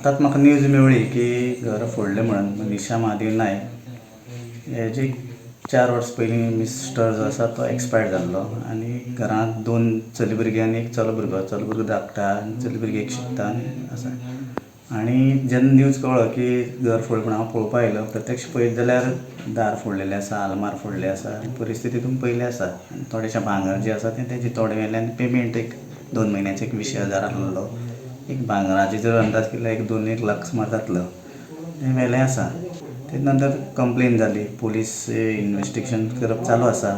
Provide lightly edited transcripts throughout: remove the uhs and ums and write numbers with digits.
आतांच म्हाका न्यूज मेवळी की घर फोडलें म्हणून मनीषा महादेव नायक हेजे 4 वर्सां पयलीं मिस्टर जो आसा तो एक्सपायर्ड जाल्लो आनी घरांत 2 चली भुरगीं आनी एक चलो भुरगो धाकटो आनी चली भुरगी एक शिकता आनी आसा. आनी जेन्ना न्यूज कळ्ळो की घर फोडलें म्हणून हांव पळोवपाक आयलो. प्रत्यक्ष पळयत जाल्यार दार फोडलेलें आसा, आलमार फोडलें आसा आनी परिस्थिती तुमी पळयली आसा. आनी थोडेशें भांगर जें आसा तें तेजें तोडें व्हेलें आनी पेमेंट एक 2 म्हयन्याचो एक 20,000 आहलो. एक भांगराचे जर अंदाज केल्यार एक 2-1 लाख सुमार जातलो तें व्हेलें आसा. तेजे नंतर कंप्लेन जाली, पुलीस इन्वेस्टिगेशन करप चालू आसा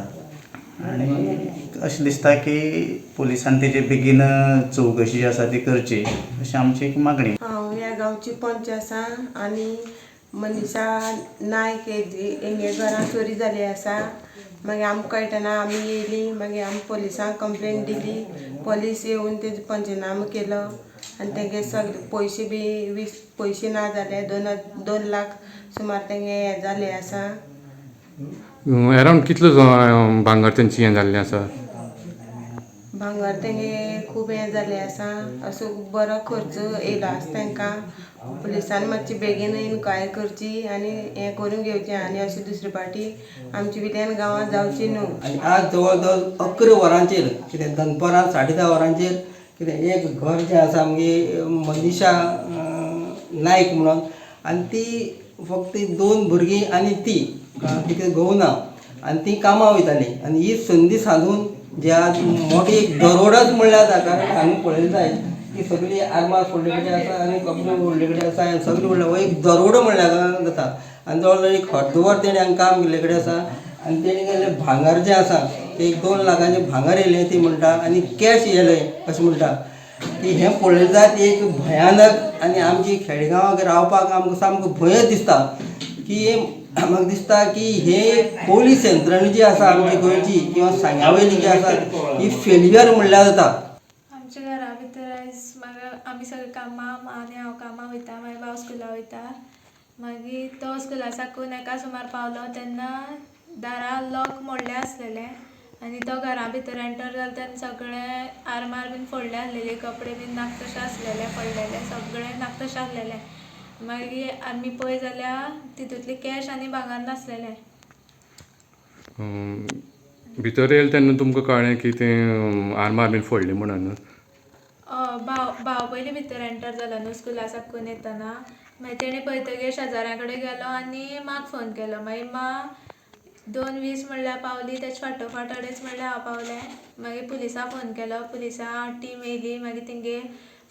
आनी अशें दिसता की पुलिसान तेजे बेगीन चवकशी जी आसा ती करची अशी आमची एक मागणी. हांव ह्या गांवची पंच आसा आनी मनीषा नायक हेंगे घरां चोरी जाली आसा. मागीर आमकां कळटना आमी येयलीं, मागीर आमी पुलिसांक कंप्लेन दिली. पुलीस येवन तेजो पंचनामो केलो आनी तेंगे सगळे पयशे ना जाले. 2 लाख सुमार तेंगे हे जाले आसा. अरावंड कितलो भांगर तेंची हें जाल्लें आसा? भांगर तेंगे खूब हें जालें आसा. असो बरो खर्च येयलो आसा तेंकां. पुलिसान मातशी बेगीन इन्क्वायरी करची आनी हें करून घेवचें आनी अशें दुसरे फावटी आमचे बिल्यान गांवांत जावची न्हू. आनी आज जवळ जवळ 11 वरांचेर कितें दनपारां 10:30 वरांचेर कितें एक घर जें आसा आमगे मनीषा नायक म्हणून आनी ती फक्त 2 भुरगीं आनी ती तिका घोव ना आनी ती कामां वयताली आनी ही संदी साधून जे आज मोठी एक दरोडाच म्हणल्यार जाता. कारण हांगा पळयलें जायत की सगळी आरमार फोडले कडेन आसा आनी कपडे फोडले कडेन आसा आनी सगळें म्हणल्यार हो एक दरोडो म्हणल्यार जाता. आनी जवळ जवळ एक अर्दवर तेणें हांगा काम केल्ले कडेन आसा आनी तेणें गेल्लें भांगर जें आसा तें एक 2 लाखाचें भांगर येयलें ती म्हणटा आनी कॅश येयलें अशें म्हणटा. की हें पळयलें जायत एक भयानक आनी आमची खेडेगांवांत रावपाक आमकां सामको भंयच दिसता. की म्हाका दिसता की हे पोलीस यंत्रणा जी आसा आमची गोंयची किंवा सांग्या वयली जी आसा ही फेल्युअर म्हणल्यार जाता. आमच्या घरा भितर आयज म्हाका आमी सगळीं कामां आनी हांव कामां वयता. मागीर भाव स्कुला वयता. मागीर तो स्कुला साकून 1 सुमार पावलो तेन्ना दारां लॉक मोडलें आसलेलें आनी तो घरा भितर एंटर जालो तेन्ना सगळें आरमार बीन फोडलें आसलेलीं, कपडे बीन नाका तशें आसलेले पडलेले, सगळें नाका तशें आसलेलें. मागीर आमी पळय जाल्यार तितूंतली कॅश आनी भांगर नासलेलें. भितर येयले तेन्ना तुमकां कळ्ळें की तें आरमार बीन फोडली म्हणून? भाव पयलीं भितर एंटर जालो न्हू स्कुला साकून येतना. मागीर तेणें पळयतकीर शेजाऱ्यां कडेन गेलो आनी माक फोन केलो. मागीर मा 2:20 म्हणल्यार पावली. तेजे फाटोफाट 2:30 म्हणल्यार हांव पावलें. मागीर पुलिसांक फोन केलो. पुलिसां टीम येयली. मागीर तेंगे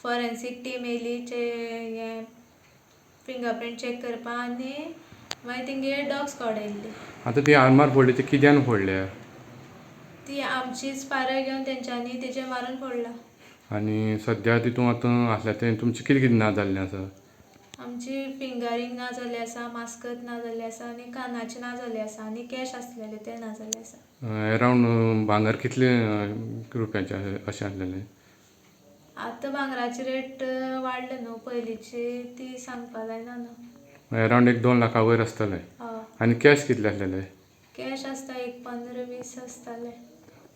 फॉरेन्सीक टीम येयली हें फिंगर प्रिंट चॅक करपा आनी मागीर तेंगे डॉग स्क्वॉड येयल्ली. आतां ती आरमार फोडली ती कित्यान फोडल्या? ती आमचीच पारय घेवन तेंच्यांनी तेजेर मारून फोडला. आनी सद्या तितून आतां आसल्या तें तुमचें कितें कितें ना जाल्लें आसा? आमची फिंगरींग ना जाल्ली आसा, मास्कत ना जाल्ली आसा आनी कानाचें ना जाल्लें आसा आनी कॅश आसलेले ते ना जाल्ले आसा. अरावंड भांगर कितले रुपयाचें अशें आसलेलें? आतां भांगराची रेट वाडले न्हू, पयलींची ती सांगपा जायना न्हू. अरावंड एक 2 लाखा वयर आसतलें. हय. आनी कॅश कितले आसलेले? कॅश आसता एक 15-20 आसताले.